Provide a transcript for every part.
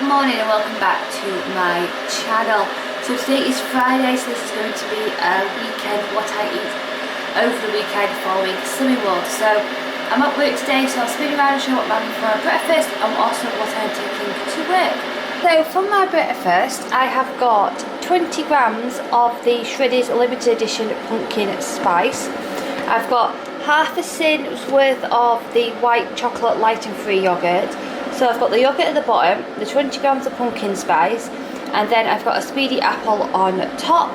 morning and welcome back to my channel. So today is Friday, so this is going to be a weekend what I eat over the weekend following Slimming World. So I'm at work today, so I'll spin around and show what I'm having for my breakfast and also what I'm taking to work. So for my breakfast I have got 20 grams of the Shreddies limited edition pumpkin spice. I've got half a cin's worth of the white chocolate light and free yoghurt. So I've got the yoghurt at the bottom, the 20 grams of pumpkin spice, and then I've got a speedy apple on top.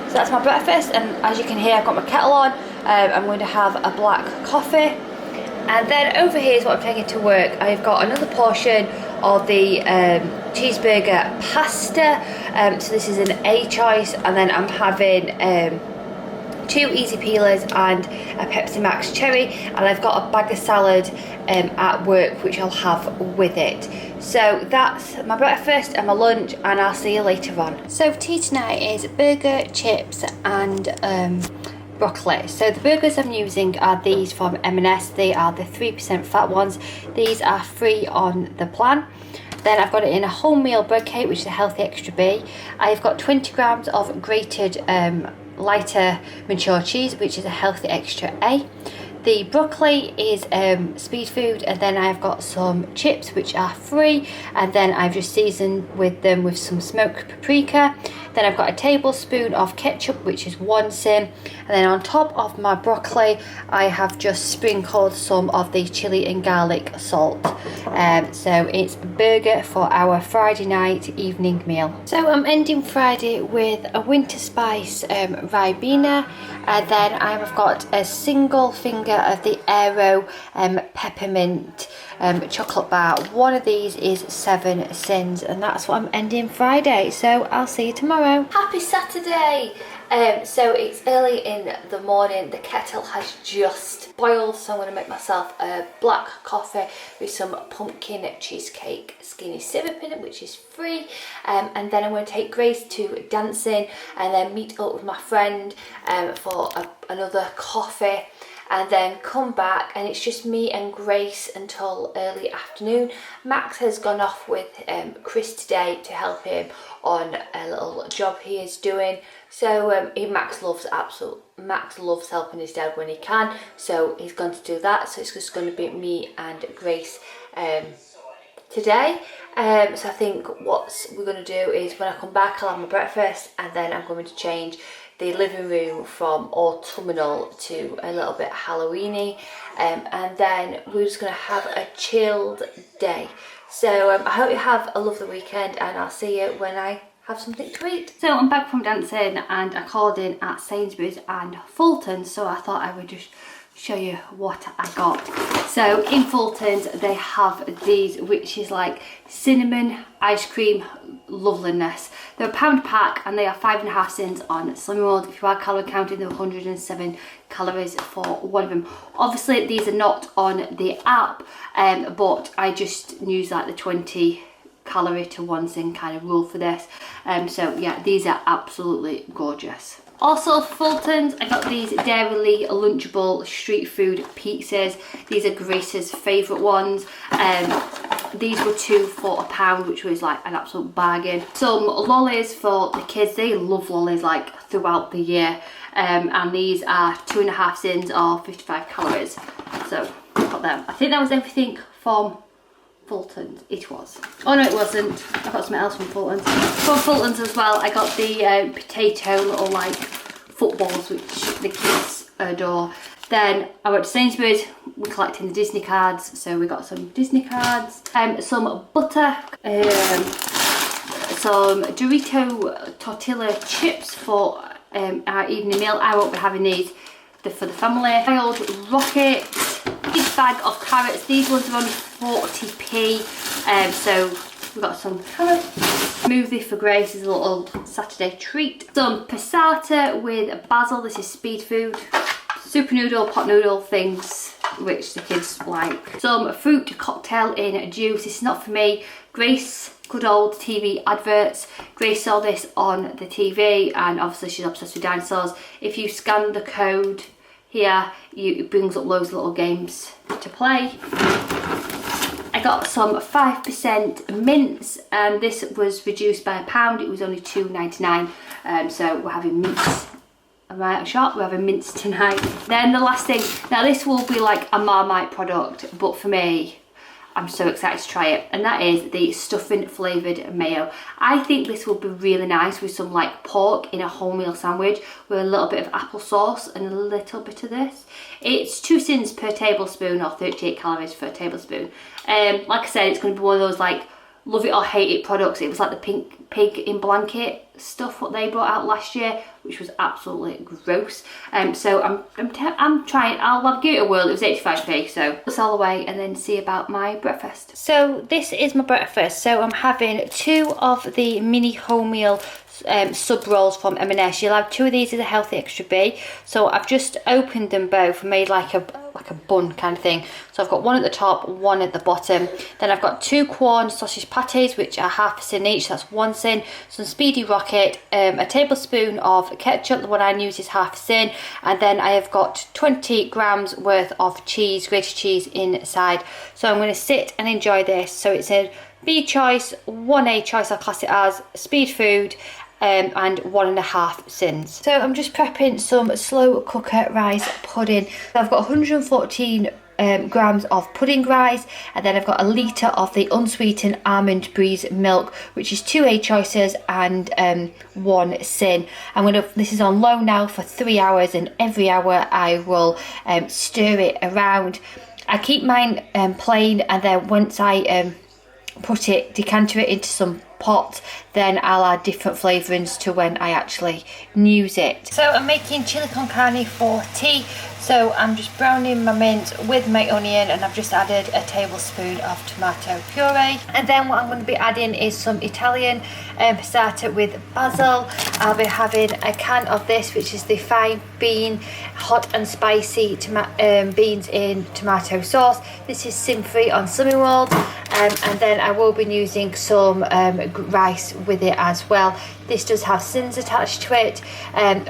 So that's my breakfast, and as you can hear I've got my kettle on. I'm going to have a black coffee. And then over here is what I'm taking to work. I've got another portion of the cheeseburger pasta. So this is an A choice, and then I'm having 2 easy peelers and a Pepsi Max cherry, and I've got a bag of salad at work which I'll have with it. So that's my breakfast and my lunch, and I'll see you later on. So for tea tonight is burger, chips and broccoli. So the burgers I'm using are these from M&S. They are the 3% fat ones. These are free on the plan. Then I've got it in a wholemeal bread cake, which is a healthy extra B. I've got 20 grams of grated lighter mature cheese, which is a healthy extra A. The broccoli is speed food, and then I've got some chips which are free, and then I've just seasoned with them with some smoked paprika. Then I've got a tablespoon of ketchup, which is 1 sim, and then on top of my broccoli I have just sprinkled some of the chili and garlic salt. So it's a burger for our Friday night evening meal. So I'm ending Friday with a winter spice ribena, and then I've got a single finger of the Aero peppermint chocolate bar. One of these is 7 cents, and that's what I'm ending Friday. So I'll see you tomorrow. Happy Saturday. So it's early in the morning. The kettle has just boiled, so I'm going to make myself a black coffee with some pumpkin cheesecake skinny syrup in it, which is free. And then I'm going to take Grace to dancing, and then meet up with my friend for another coffee, and then come back, and it's just me and Grace until early afternoon. Max has gone off with Chris today to help him on a little job he is doing. So Max loves helping his dad when he can, so he's going to do that. So it's just going to be me and Grace today. So I think what we're going to do is when I come back I'll have my breakfast, and then I'm going to change the living room from autumnal to a little bit Halloweeny, and then we're just going to have a chilled day. So I hope you have a lovely weekend, and I'll see you when I have something to eat. So I'm back from dancing, and I called in at Sainsbury's and Fulton's, so I thought I would just show you what I got. So in Fulton's they have these, which is like cinnamon ice cream loveliness. They're a £1 pack, and they are 5.5 cents on Slimming World. If you are calorie counting, there are 107 calories for one of them. Obviously these are not on the app, but I just use like the 20 calorie to 1 cent kind of rule for this. So yeah, these are absolutely gorgeous. Also for Fulton's, I got these Dairy Lunchable street food pizzas. These are Grace's favourite ones. These were 2 for £1, which was like an absolute bargain. Some lollies for the kids. They love lollies like throughout the year. And these are 2.5 cents or 55 calories. So I got them. I think that was everything from Fulton's. It was. Oh no, it wasn't. I got something else from Fulton's. From Fulton's as well, I got the potato little like footballs, which the kids adore. Then I went to Sainsbury's. We're collecting the Disney cards, so we got some Disney cards, some butter, some Dorito tortilla chips for our evening meal. I won't be having these for the family. Wild Rocket, big bag of carrots. These ones are only 40p, so we've got some carrots. Smoothie for Grace is a little Saturday treat. Some passata with basil. This is speed food. Super noodle, pot noodle things, which the kids like. Some fruit cocktail in juice. This is not for me. Grace, good old TV adverts. Grace saw this on the TV, and obviously she's obsessed with dinosaurs. If you scan the code here, it brings up loads of little games to play. A I got some 5% mince, and this was reduced by £1. It was only £2.99. So we're having mince. I'm out of shop, we're having mince tonight. Then the last thing, now this will be like a Marmite product, but for me, I'm so excited to try it, and that is the stuffing flavoured mayo. I think this will be really nice with some like pork in a wholemeal sandwich with a little bit of applesauce and a little bit of this. It's 2 cents per tablespoon, or 38 calories per tablespoon. Like I said, it's going to be one of those like love it or hate it products. It was like the pink pig in blanket stuff what they brought out last year, which was absolutely gross. So I'm trying. I'll give it a whirl. It was 85p, so that's all the way, and then see about my breakfast. So this is my breakfast. So I'm having 2 of the mini wholemeal sub rolls from M&S. You'll have 2 of these as a healthy extra B. So I've just opened them both and made like a bun kind of thing. So I've got one at the top, one at the bottom. Then I've got 2 Quorn sausage patties, which are half a sin each. So that's 1 sin. Some Speedy Rocket, a tablespoon of ketchup. The one I use is half a sin. And then I have got 20 grams worth of cheese, grated cheese inside. So I'm going to sit and enjoy this. So it's a B choice, 1A choice, I'll class it as speed food, and 1.5 sins. So I'm just prepping some slow cooker rice pudding. So I've got 114 grams of pudding rice, and then I've got a litre of the unsweetened almond breeze milk, which is 2 A choices and 1 sin. This is on low now for 3 hours, and every hour I will stir it around. I keep mine plain, and then once I decanter it into some pot, then I'll add different flavourings to when I actually use it. So I'm making chili con carne for tea. So I'm just browning my mint with my onion, and I've just added a tablespoon of tomato puree. And then what I'm going to be adding is some Italian passata with basil. I'll be having a can of this, which is the fine bean hot and spicy beans in tomato sauce. This is sin-free on Slimming and then I will be using some rice with it as well. This does have sins attached to it,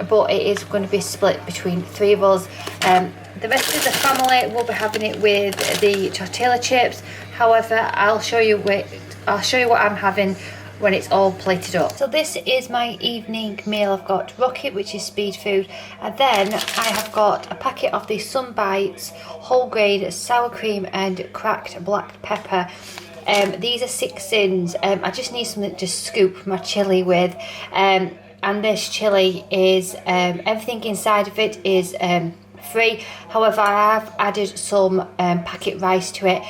but it is going to be split between 3 of us. The rest of the family will be having it with the tortilla chips. However, I'll show you what I'm having when it's all plated up. So this is my evening meal. I've got Rocket, which is speed food, and then I have got a packet of the Sun Bites whole grain sour cream and cracked black pepper. These are 6 sins. I just need something to scoop my chilli with, and this chilli is everything inside of it is free. However, I have added some packet rice to it.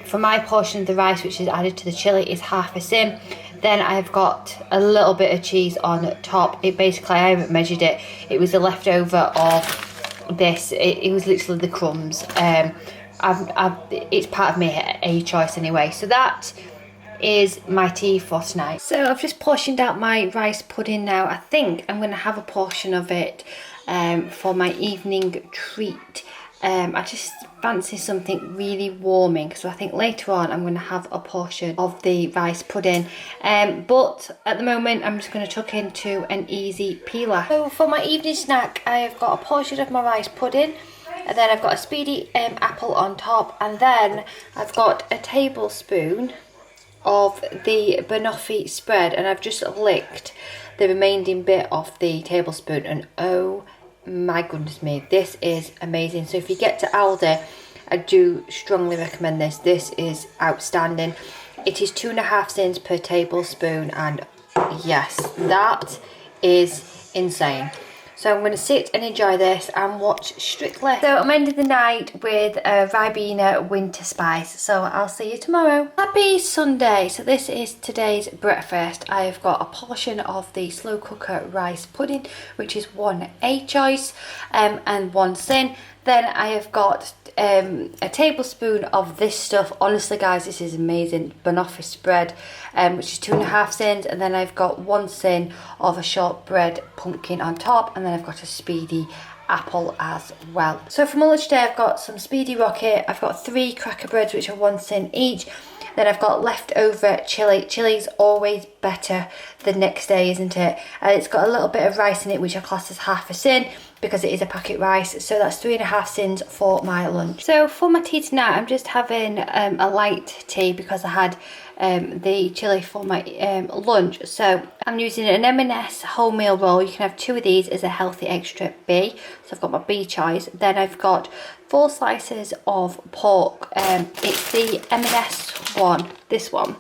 For my portion of the rice, which is added to the chilli, is half a sin. Then I've got a little bit of cheese on top. It basically, I haven't measured it. It was a leftover of this. It was literally the crumbs. It's part of my A choice anyway. So that is my tea for tonight. So I've just portioned out my rice pudding now. I think I'm going to have a portion of it for my evening treat. I just fancy something really warming, so I think later on I'm going to have a portion of the rice pudding, but at the moment I'm just going to tuck into an easy peeler. So for my evening snack, I have got a portion of my rice pudding, and then I've got a speedy apple on top, and then I've got a tablespoon of the banoffee spread, and I've just licked the remaining bit off the tablespoon, and oh my goodness me, this is amazing. So if you get to Aldi, I do strongly recommend this. This is outstanding. It is 2.5 cents per tablespoon, and yes, that is insane. So I'm going to sit and enjoy this and watch Strictly. So I'm ending the night with a Ribena winter spice. So I'll see you tomorrow. Happy Sunday. So this is today's breakfast. I have got a portion of the slow cooker rice pudding, which is 1A choice and 1 sin. Then I have got a tablespoon of this stuff. Honestly guys, this is amazing. Banoffee spread, which is 2.5 sins, and then I've got 1 sin of a shortbread pumpkin on top, and then I've got a speedy apple as well. So for my lunch today, I've got some speedy rocket. I've got 3 cracker breads, which are 1 sin each. Then I've got leftover chilli. Chilli's always better the next day, isn't it? And it's got a little bit of rice in it, which I class as half a sin. because it is a packet rice. So that's 3.5 sins for my lunch. So for my tea tonight, I'm just having a light tea because I had the chili for my lunch. So I'm using an M&S wholemeal roll. You can have 2 of these as a healthy extra B. So I've got my B choice. Then I've got 4 slices of pork. It's the M&S one, this one.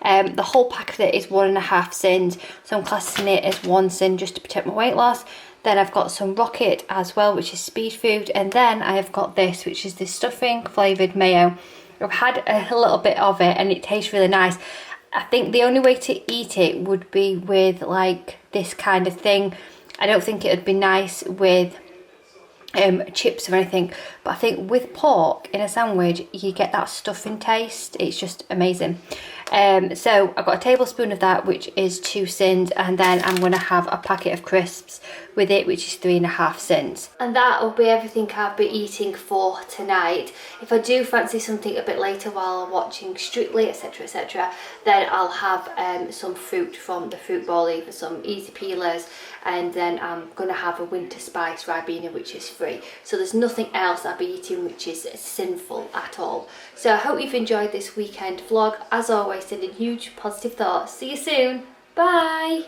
The whole pack of it is 1.5 sins, so I'm classing it as 1 sin just to protect my weight loss. Then I've got some Rocket as well, which is speed food, and then I have got this, which is the stuffing flavoured mayo. I've had a little bit of it and it tastes really nice. I think the only way to eat it would be with like this kind of thing. I don't think it would be nice with chips or anything, but I think with pork in a sandwich you get that stuffing taste. It's just amazing. So I've got a tablespoon of that, which is 2 sins, and then I'm going to have a packet of crisps with it, which is 3.5 sins. And that will be everything I'll be eating for tonight. If I do fancy something a bit later while I'm watching Strictly, etc, etc, then I'll have some fruit from the fruit bowl, either some easy peelers, and then I'm going to have a winter spice Ribena, which is free. So there's nothing else I'll be eating which is sinful at all. So I hope you've enjoyed this weekend vlog. As always, sending huge positive thoughts. See you soon. Bye.